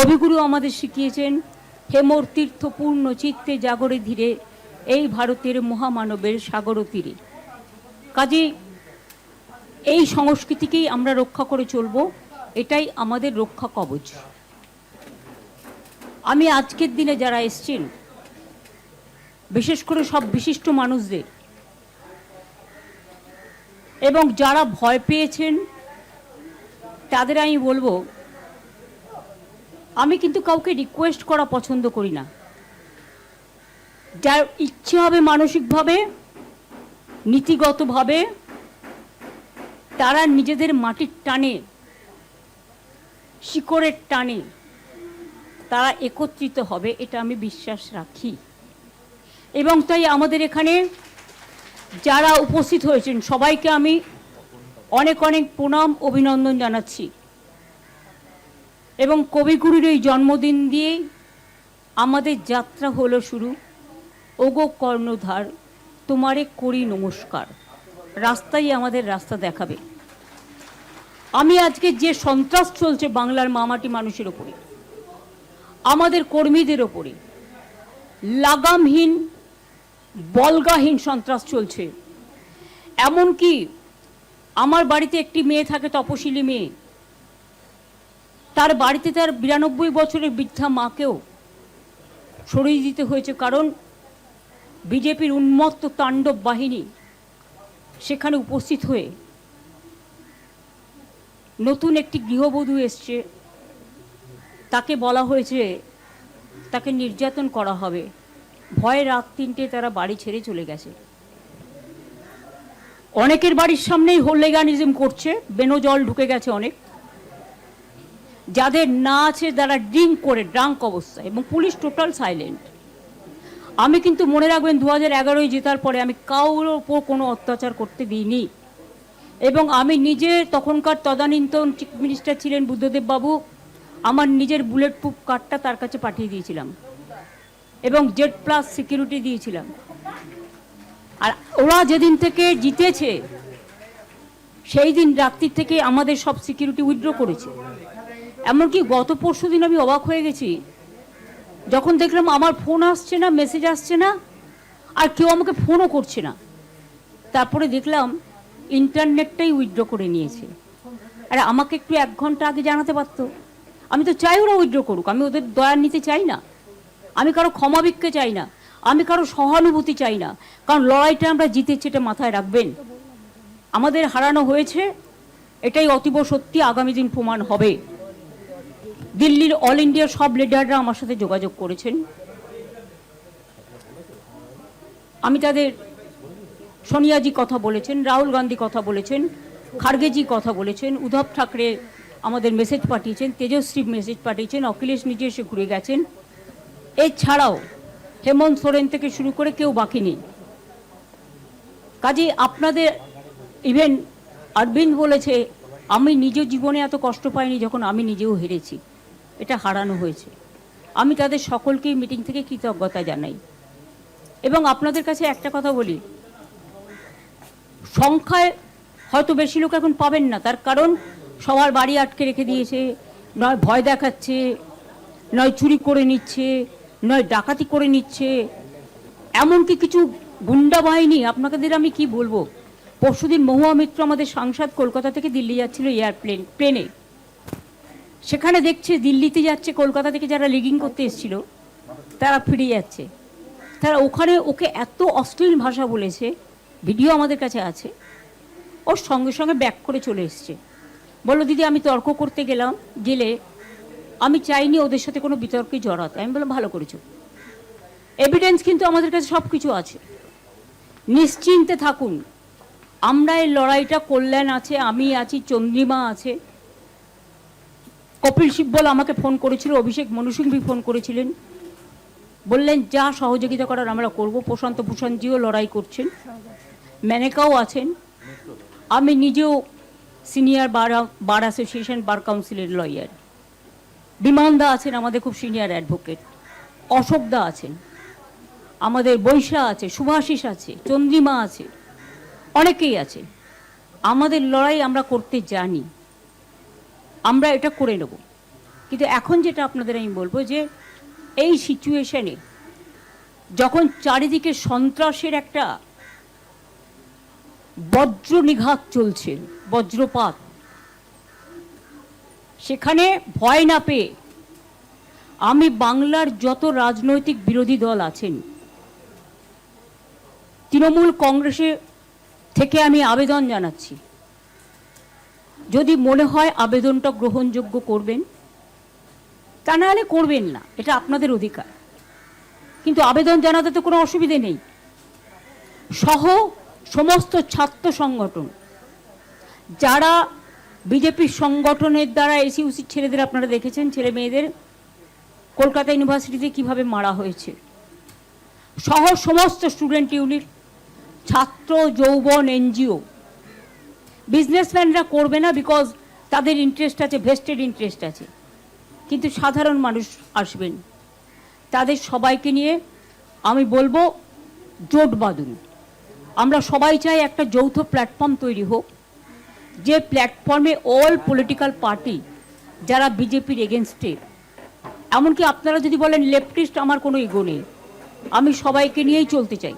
কবিগুরু আমাদের শিখিয়েছেন, হেমর তীর্থ পূর্ণ চিত্তে জাগরে ধীরে, এই ভারতের মহামানবের সাগর তীরে। কাজে এই সংস্কৃতিকেই আমরা রক্ষা করে চলব, এটাই আমাদের রক্ষা কবচ। আমি আজকের দিনে যারা এসছেন, বিশেষ করে সব বিশিষ্ট মানুষদের, এবং যারা ভয় পেয়েছেন তাদের আমি বলবো, আমি কিন্তু কাউকে রিকোয়েস্ট করা পছন্দ করি না। যার ইচ্ছে হবে মানসিকভাবে, নীতিগতভাবে, তারা নিজেদের মাটির টানে, শিকড়ের টানে তারা একত্রিত হবে, এটা আমি বিশ্বাস রাখি। এবং তাই আমাদের এখানে যারা উপস্থিত হয়েছেন সবাইকে আমি অনেক অনেক প্রণাম, অভিনন্দন জানাচ্ছি। এবং কবিগুরুর এই জন্মদিন দিয়ে আমাদের যাত্রা হলো শুরু। ওগো কর্ণধার, তোমারে করি নমস্কার। রাস্তাই আমাদের রাস্তা দেখাবে। আমি আজকে যে সন্ত্রাস চলছে বাংলার মামাটি মানুষের ওপরে, আমাদের কর্মীদের ওপরে লাগামহীন, বলগাহীন সন্ত্রাস চলছে। এমনকি আমার বাড়িতে একটি মেয়ে থাকে, তপশিলি মেয়ে, তার বাড়িতে তার 92 বছরের বৃদ্ধা মাকেও সরিয়ে দিতে হয়েছে, কারণ বিজেপির উন্মত্ত তাণ্ডব বাহিনী সেখানে উপস্থিত হয়ে নতুন একটি গৃহবধূ এসছে, তাকে বলা হয়েছে তাকে নির্যাতন করা হবে। ভয়ে রাত 3টে তারা বাড়ি ছেড়ে চলে গেছে। অনেকের বাড়ির সামনেই হোলিগানিজম করছে, বেনো জল ঢুকে গেছে অনেক। যাদের না আছে তারা ড্রাঙ্ক অবস্থায়, এবং পুলিশ টোটাল সাইলেন্ট। আমি কিন্তু মনে রাখবেন 2011 জেতার পরে আমি কারোর ওপর কোনো অত্যাচার করতে দিইনি। এবং আমি নিজে, তখনকার তদানীন্তন চিফ মিনিস্টার ছিলেন বুদ্ধদেব বাবু, আমার নিজের বুলেট প্রুফ কার্ডটা তার কাছে পাঠিয়ে দিয়েছিলাম এবং Z+ সিকিউরিটি দিয়েছিলাম। আর ওরা যেদিন থেকে জিতেছে সেই দিন রাত্রি থেকে আমাদের সব সিকিউরিটি উইথড্র করেছে। এমনকি গত পরশু দিন আমি অবাক হয়ে গেছি যখন দেখলাম আমার ফোন আসছে না, মেসেজ আসছে না, আর কেউ আমাকে ফোনও করছে না। তারপরে দেখলাম ইন্টারনেটটাই উইথড্র করে নিয়েছে। আরে আমাকে একটু 1 ঘন্টা আগে জানাতে পারতো। আমি তো চাই ওরা উইথড্র করুক, আমি ওদের দয়া নিতে চাই না, আমি কারো ক্ষমা ভিক্ষে চাই না, আমি কারো সহানুভূতি চাই না। কারণ লড়াইটা আমরা জিতেছি, এটা মাথায় রাখবেন। আমাদের হারানো হয়েছে, এটাই অতীব সত্যি, আগামী দিন প্রমাণ হবে। দিল্লির অল ইন্ডিয়ার সব লিডাররা আমার সাথে যোগাযোগ করেছেন। আমি তাদের, সোনিয়াজি কথা বলেছেন, রাহুল গান্ধী কথা বলেছেন, খার্গেজি কথা বলেছেন, উদ্ধব ঠাকরে আমাদের মেসেজ পাঠিয়েছেন, তেজস্বী মেসেজ পাঠিয়েছেন, অখিলেশ নিজে এসে ঘুরে গেছেন। এছাড়াও হেমন্ত সোরেন থেকে শুরু করে কেউ বাকি নেই। কাজে আপনাদের, ইভেন অরবিন্দ বলেছে আমি নিজ জীবনে এত কষ্ট পাইনি যখন আমি নিজেও হেরেছি, এটা হারানো হয়েছে। আমি তাদের সকলকেই মিটিং থেকে কৃতজ্ঞতা জানাই। এবং আপনাদের কাছে একটা কথা বলি, সংখ্যায় হয়তো বেশি লোক এখন পাবেন না, তার কারণ সবার বাড়ি আটকে রেখে দিয়েছে, নয় ভয় দেখাচ্ছে, নয় চুরি করে নিচ্ছে, নয় ডাকাতি করে নিচ্ছে, এমনকি কিছু গুন্ডা বাহিনী। আপনাদের আমি কি বলবো, পরশুদিন মহুয়া মিত্র আমাদের সাংসদ কলকাতা থেকে দিল্লি যাচ্ছিল প্লেনে, সেখানে দেখছে দিল্লিতে যাচ্ছে, কলকাতা থেকে যারা লিগিং করতে এসেছিল তারা ফিরে যাচ্ছে। তারা ওখানে ওকে এত অশ্লীল ভাষা বলেছে, ভিডিও আমাদের কাছে আছে, ওর সঙ্গে সঙ্গে ব্যাক করে চলে এসছে। বললো দিদি আমি তর্ক করতে গেলে আমি চাইনি ওদের সাথে কোনো বিতর্কে জড়াতে। আমি বললাম ভালো করেছো, এভিডেন্স কিন্তু আমাদের কাছে সব কিছু আছে, নিশ্চিন্তে থাকুন। আমরা এই লড়াইটা, কল্যাণ আছে, আমি আছি, চন্দ্রিমা আছে, কপিল সিব্বল আমাকে ফোন করেছিল, অভিষেক মনু সিংভি ফোন করেছিলেন, বললেন যা সহযোগিতা করার আমরা করব। প্রশান্ত ভূষণজিও লড়াই করছেন, মেনেকাও আছেন, আমি নিজেও সিনিয়র বার অ্যাসোসিয়েশন, বার কাউন্সিলের লয়ার, বিমানদা আছেন আমাদের খুব সিনিয়র অ্যাডভোকেট, অশোকদা আছেন, আমাদের বৈশা আছে, শুভাশিস আছে, চন্দ্রিমা আছে, অনেকেই আছে। আমাদের লড়াই আমরা করতে জানি, আমরা এটা করে নেব। কিন্তু এখন যেটা আপনাদের আমি বলবো যে এই সিচুয়েশনে যখন চারিদিকে সন্ত্রাসের একটা বজ্র নিঘাত চলছে, বজ্রপাত, সেখানে ভয় না পেয়ে আমি বাংলার যত রাজনৈতিক বিরোধী দল আছেন, তৃণমূল কংগ্রেসে থেকে আমি আবেদন জানাচ্ছি, যদি মনে হয় আবেদনটা গ্রহণযোগ্য করবেন, তা নাহলে করবেন না, এটা আপনাদের অধিকার। কিন্তু আবেদন জানাতে তো কোনো অসুবিধে নেই। সহ সমস্ত ছাত্র সংগঠন, যারা বিজেপির সংগঠনের দ্বারা এসইউসি ছেলেদের আপনারা দেখেছেন, ছেলে মেয়েদের কলকাতা ইউনিভার্সিটিতে কিভাবে মারা হয়েছে, সহ সমস্ত স্টুডেন্ট ইউনিট, ছাত্র যৌবন, এনজিও, বিজনেসম্যানরা করবে না, বিকজ তাদের ইন্টারেস্ট আছে, ভেস্টেড ইন্টারেস্ট আছে, কিন্তু সাধারণ মানুষ আসবেন। তাদের সবাইকে নিয়ে আমি বলবো জোট বাঁধুন। আমরা সবাই চাই একটা যৌথ প্ল্যাটফর্ম তৈরি হোক, যে প্ল্যাটফর্মে অল পলিটিক্যাল পার্টি যারা বিজেপির এগেনস্টে, এমনকি আপনারা যদি বলেন লেফটিস্ট, আমার কোনো ইগো নেই, আমি সবাইকে নিয়েই চলতে চাই।